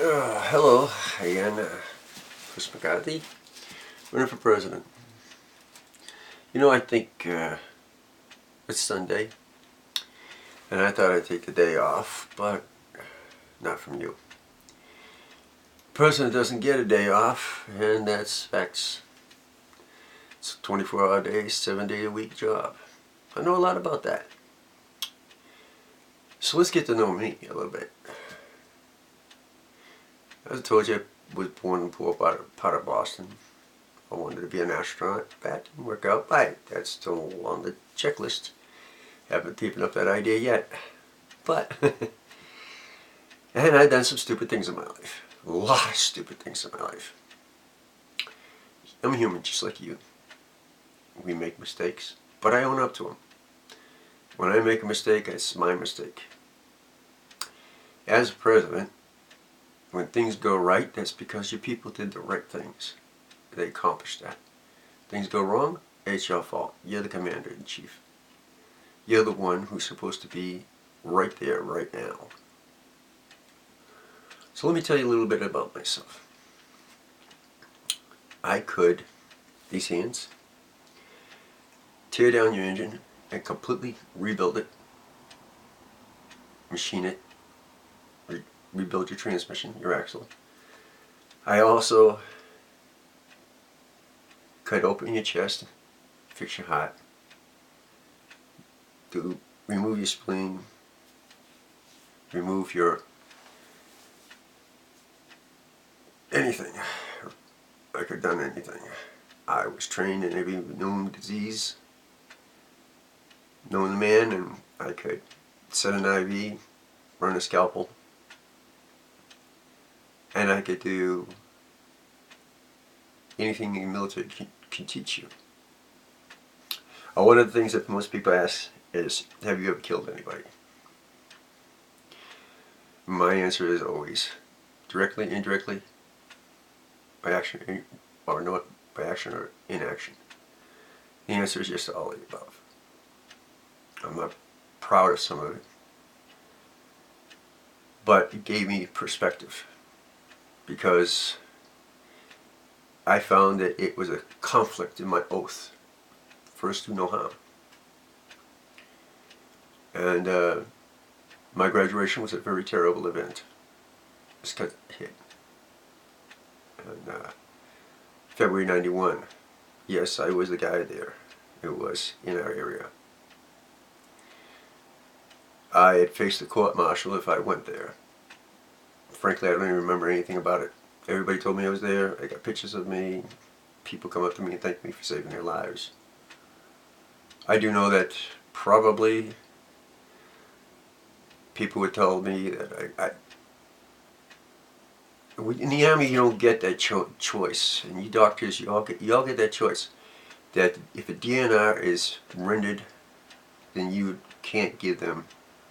Hello again, Chris McCarthy, running for president. I think it's Sunday, and I thought I'd take the day off, but not from you. The president doesn't get a day off, and that's facts. It's a 24-hour day, 7-day-a-week job. I know a lot about that. So let's get to know me a little bit. As I told you, I was born in poor part of Boston. I wanted to be an astronaut. That didn't work out. That's still on the checklist. Haven't taken up that idea yet. But, and I've done some stupid things in my life. A lot of stupid things in my life. I'm human just like you. We make mistakes, but I own up to them. When I make a mistake, it's my mistake. As president, when things go right, that's because your people did the right things. They accomplished that. Things go wrong, it's your fault. You're the commander-in-chief. You're the one who's supposed to be right there, right now. So let me tell you a little bit about myself. I could, these hands, tear down your engine and completely rebuild it, machine it, rebuild your transmission, your axle. I also could open your chest, fix your heart, remove your spleen, remove your anything. I could have done anything. I was trained in every known disease, known to man, and I could set an IV, run a scalpel, and I could do anything the military can teach you. One of the things that most people ask is, have you ever killed anybody? My answer is always, directly, indirectly, by action or not, by action or inaction. The answer is yes to all of the above. I'm not proud of some of it, but it gave me perspective, because I found that it was a conflict in my oath. First, do no harm. And my graduation was a very terrible event. Just got hit. And February '91. Yes, I was the guy there. It was in our area. I had faced the court-martial if I went there. Frankly, I don't even remember anything about it. Everybody told me I was there. I got pictures of me. People come up to me and thank me for saving their lives. I do know that probably people would tell me that in the Army you don't get that choice, and you doctors, you all get that choice. That if a DNR is rendered, then you can't give them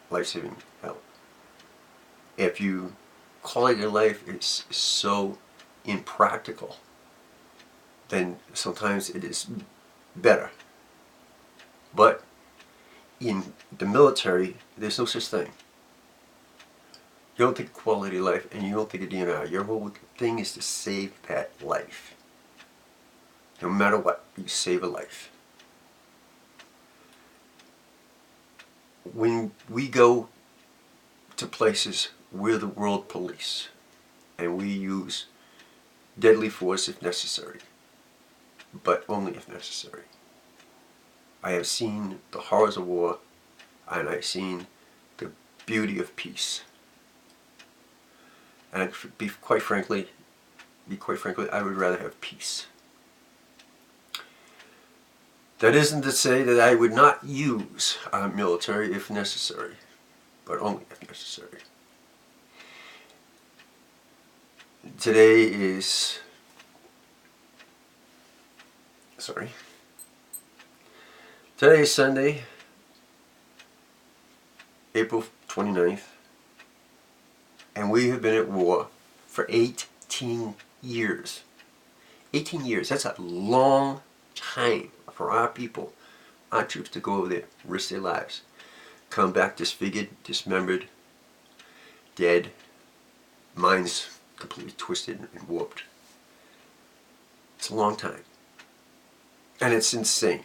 life-saving help. If you quality of life is so impractical, then sometimes it is better. But in the military, there's no such thing. You don't take quality of life and you don't take a DNR. Your whole thing is to save that life. No matter what, you save a life. When we go to places, we're the world police, and we use deadly force if necessary, but only if necessary. I have seen the horrors of war, and I've seen the beauty of peace. And be quite frankly, I would rather have peace. That isn't to say that I would not use our military if necessary, but only if necessary. Today is, today is Sunday, April 29th, and we have been at war for 18 years. 18 years, that's a long time for our people, our troops, to go over there, risk their lives, come back disfigured, dismembered, dead, minds completely twisted and warped. It's a long time. And it's insane.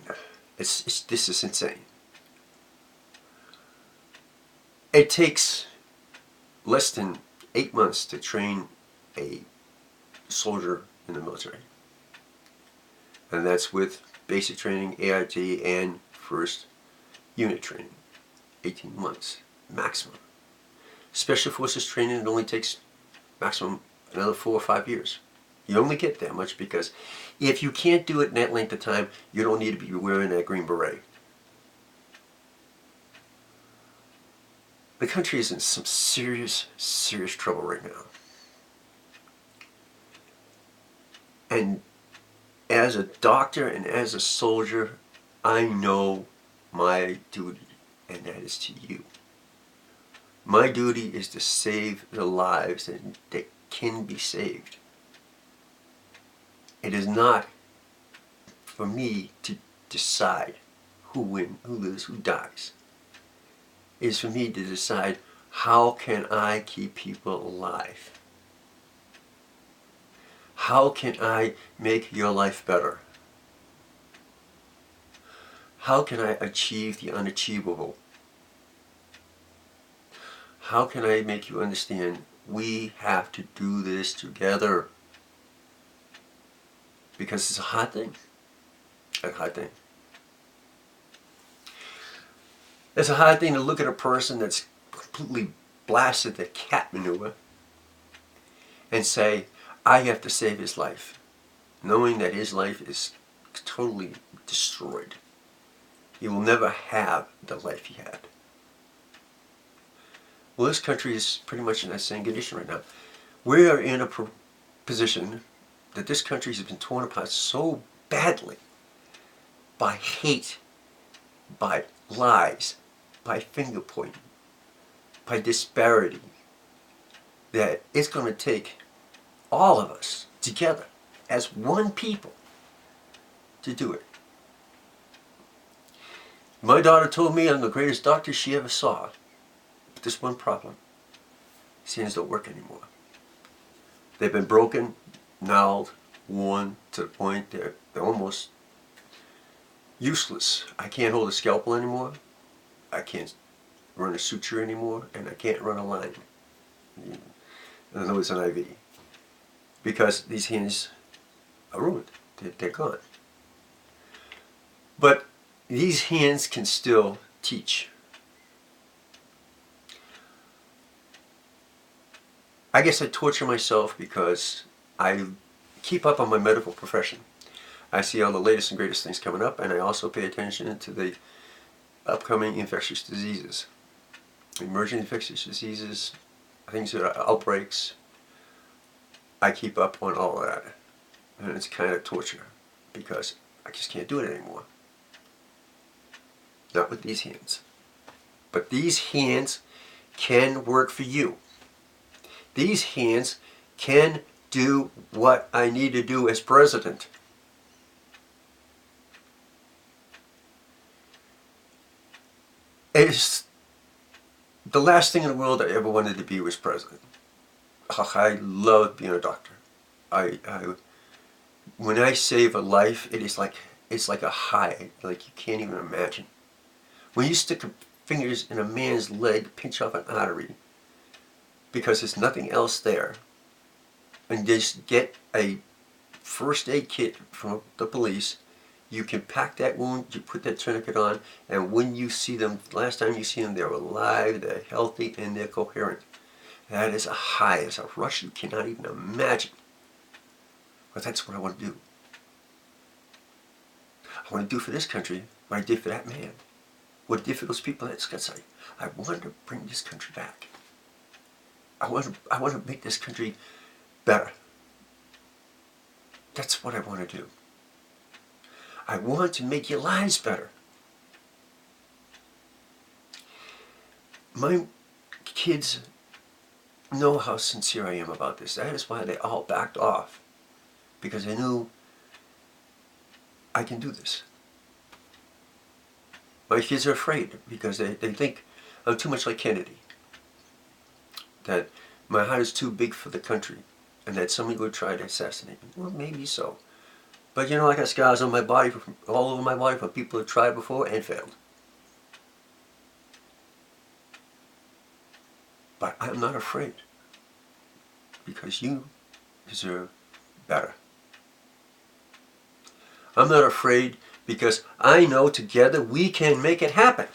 This is insane. It takes less than 8 months to train a soldier in the military. And that's with basic training, AIT, and first unit training. 18 months, maximum. Special Forces training, it only takes maximum another 4 or 5 years. You only get that much because if you can't do it in that length of time, you don't need to be wearing that green beret. The country is in some serious, serious trouble right now. And as a doctor and as a soldier, I know my duty, and that is to you. My duty is to save the lives that can be saved. It is not for me to decide who wins, who lives, who dies. It is for me to decide how can I keep people alive. How can I make your life better? How can I achieve the unachievable? How can I make you understand we have to do this together? Because it's a hard thing. A hard thing. It's a hard thing to look at a person that's completely blasted the cat manure and say, I have to save his life, knowing that his life is totally destroyed. He will never have the life he had. Well, this country is pretty much in that same condition right now. We are in a position that this country has been torn apart so badly by hate, by lies, by finger pointing, by disparity, that it's going to take all of us together as one people to do it. My daughter told me I'm the greatest doctor she ever saw. But there's one problem. His hands don't work anymore. They've been broken, gnarled, worn to the point they're almost useless. I can't hold a scalpel anymore. I can't run a suture anymore, and I can't run a line. I know it's an IV. Because these hands are ruined. They're gone. But these hands can still teach. I guess I torture myself because I keep up on my medical profession. I see all the latest and greatest things coming up, and I also pay attention to the upcoming infectious diseases, emerging infectious diseases, things that are outbreaks. I keep up on all of that, and it's kind of torture because I just can't do it anymore. Not with these hands. But these hands can work for you. These hands can do what I need to do as president. It's the last thing in the world I ever wanted to be was president. I love being a doctor. When I save a life, it's like a high, like you can't even imagine. When you stick fingers in a man's leg, pinch off an artery, because there's nothing else there, and just get a first aid kit from the police, you can pack that wound, you put that tourniquet on, and when you see them, last time you see them, they're alive, they're healthy, and they're coherent. That is a high, it's a rush you cannot even imagine. But that's what I want to do. I want to do for this country what I did for that man. What I did for those people at Scottside. I want to bring this country back. I want to make this country better. That's what I want to do. I want to make your lives better. My kids know how sincere I am about this. That is why they all backed off. Because they knew I can do this. My kids are afraid because they think I'm too much like Kennedy. That my heart is too big for the country. and that somebody would try to assassinate me. Well, maybe so. But you know, I got scars on my body, all over my body, from people who tried before and failed. But I'm not afraid, because you deserve better. I'm not afraid because I know together we can make it happen.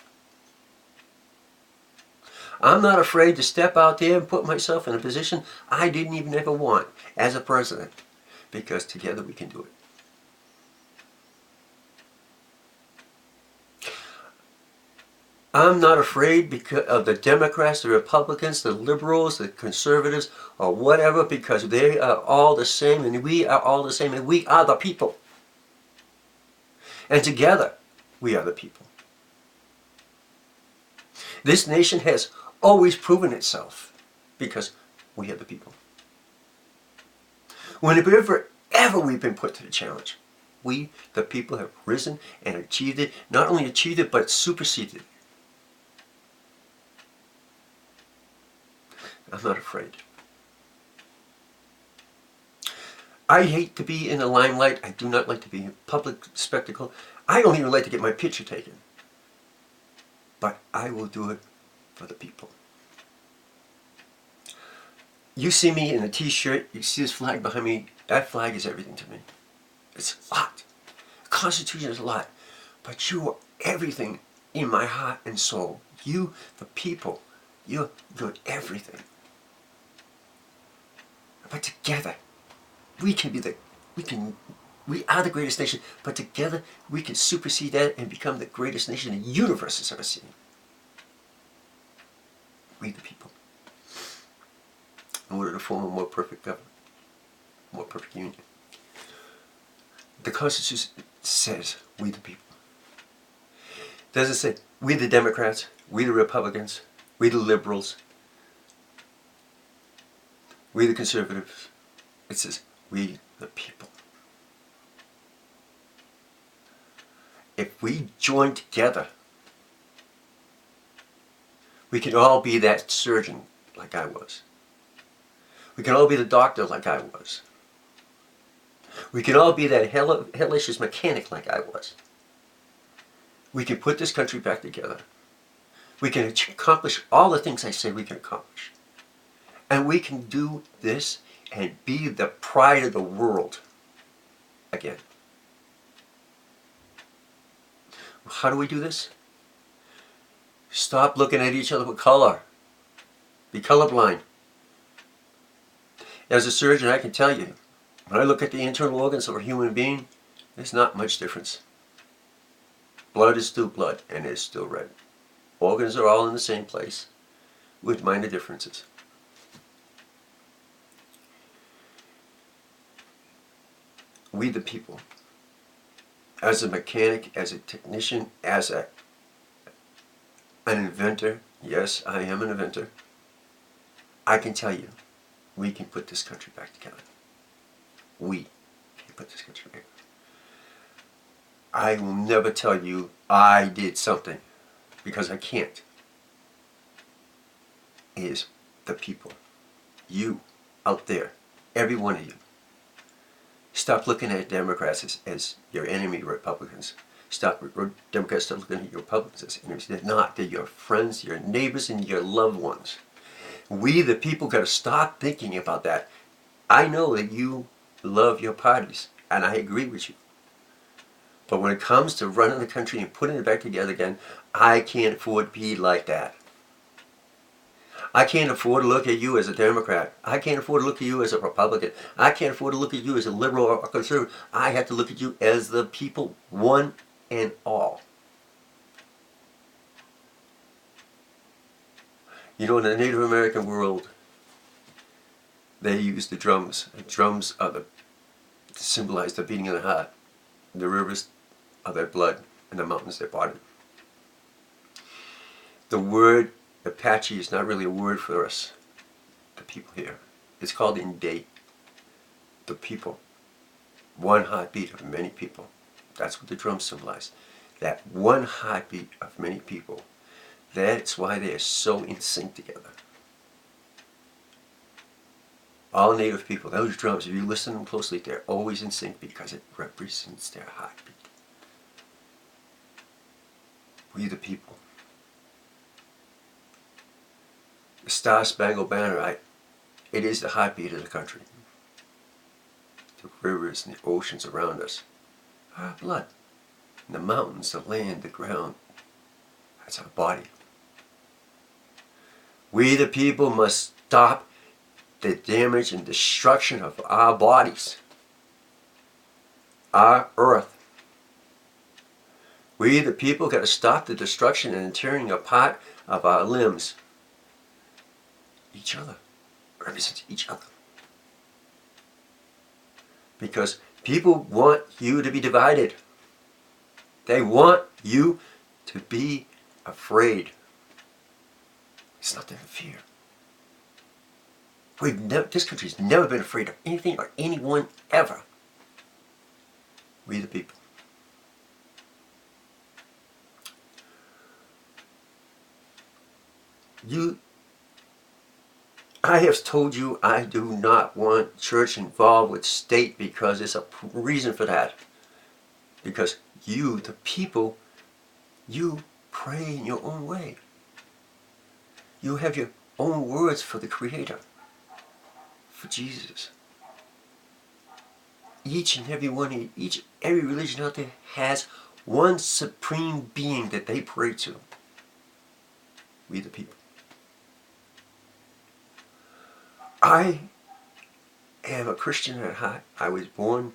I'm not afraid to step out there and put myself in a position I didn't even ever want as a president, because together we can do it. I'm not afraid because of the Democrats, the Republicans, the liberals, the conservatives, or whatever, because they are all the same and we are all the same, and we are the people. And together, we are the people. This nation has always proven itself because we are the people. Whenever we've been put to the challenge, we, the people, have risen and achieved it. Not only achieved it, but superseded it. I'm not afraid. I hate to be in the limelight. I do not like to be a public spectacle. I don't even like to get my picture taken. But I will do it for the people. You see me in a t-shirt, you see this flag behind me, that flag is everything to me. It's a lot. The Constitution is a lot. But you are everything in my heart and soul. You, the people, you're everything. But together, we are the greatest nation, but together we can supersede that and become the greatest nation the universe has ever seen. We the people. In order to form a more perfect government, more perfect union. The Constitution says we the people. It doesn't say we the Democrats, we the Republicans, we the liberals, we the conservatives. It says we the people. If we join together, we can all be that surgeon like I was. We can all be the doctor like I was. We can all be that hellacious mechanic like I was. We can put this country back together. We can accomplish all the things I say we can accomplish. And we can do this and be the pride of the world again. How do we do this? Stop looking at each other with color. Be colorblind. As a surgeon, I can tell you, when I look at the internal organs of a human being, there's not much difference. Blood is still blood, and it's still red. Organs are all in the same place, with minor differences. We the people, as a mechanic, as a technician, as an inventor, yes, I am an inventor, I can tell you, we can put this country back together. We can put this country together. I will never tell you I did something, because I can't. It is the people. You, out there, every one of you. Stop looking at Democrats as your enemy, Republicans. Democrats stop looking at your Republicans as enemies. They're not. They're your friends, your neighbors, and your loved ones. We, the people, got to stop thinking about that. I know that you love your parties, and I agree with you. But when it comes to running the country and putting it back together again, I can't afford to be like that. I can't afford to look at you as a Democrat. I can't afford to look at you as a Republican. I can't afford to look at you as a liberal or a conservative. I have to look at you as the people, one and all. You know, in the Native American world, they use the drums. The drums are to symbolize the beating of the heart. The rivers are their blood, and the mountains their body. The word Apache is not really a word for us, the people here. It's called Indate, the people. One heartbeat of many people. That's what the drums symbolize. That one heartbeat of many people. That's why they are so in sync together. all Native people, those drums, if you listen to them closely, they're always in sync because it represents their heartbeat. We the people. The Star-Spangled Banner, it is the heartbeat of the country. The rivers and the oceans around us, our blood. And the mountains, the land, the ground, that's our body. We the people must stop the damage and destruction of our bodies, our earth. We the people got to stop the destruction and tearing apart of our limbs. Each other represents each other. Because people want you to be divided. They want you to be afraid. It's nothing to fear. This country's never been afraid of anything or anyone ever. We the people. I have told you I do not want church involved with state because there's a reason for that. Because you, the people, you pray in your own way. You have your own words for the Creator, for Jesus. Every religion out there has one supreme being that they pray to. We the people. I am a Christian at heart. I was born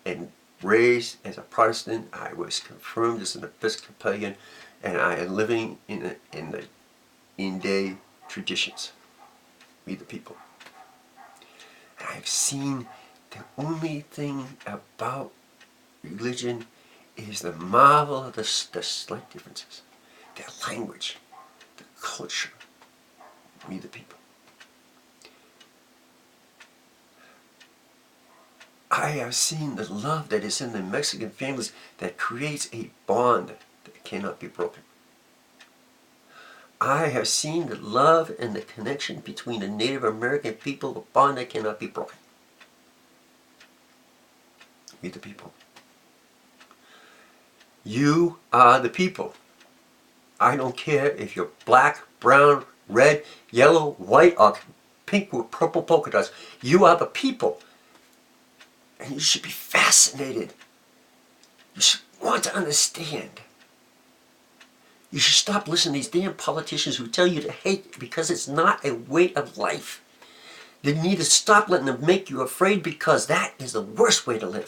and raised as a Protestant. I was confirmed as an Episcopalian, and I am living in the in-day traditions. We the people. And I've seen the only thing about religion is the marvel of the slight differences. Their language, the culture. We the people. I have seen the love that is in the Mexican families that creates a bond that cannot be broken. I have seen the love and the connection between the Native American people, a bond that cannot be broken. We the people. You are the people. I don't care if you're black, brown, red, yellow, white, or pink with purple polka dots. You are the people. And you should be fascinated. You should want to understand. You should stop listening to these damn politicians who tell you to hate because it's not a way of life. You need to stop letting them make you afraid because that is the worst way to live.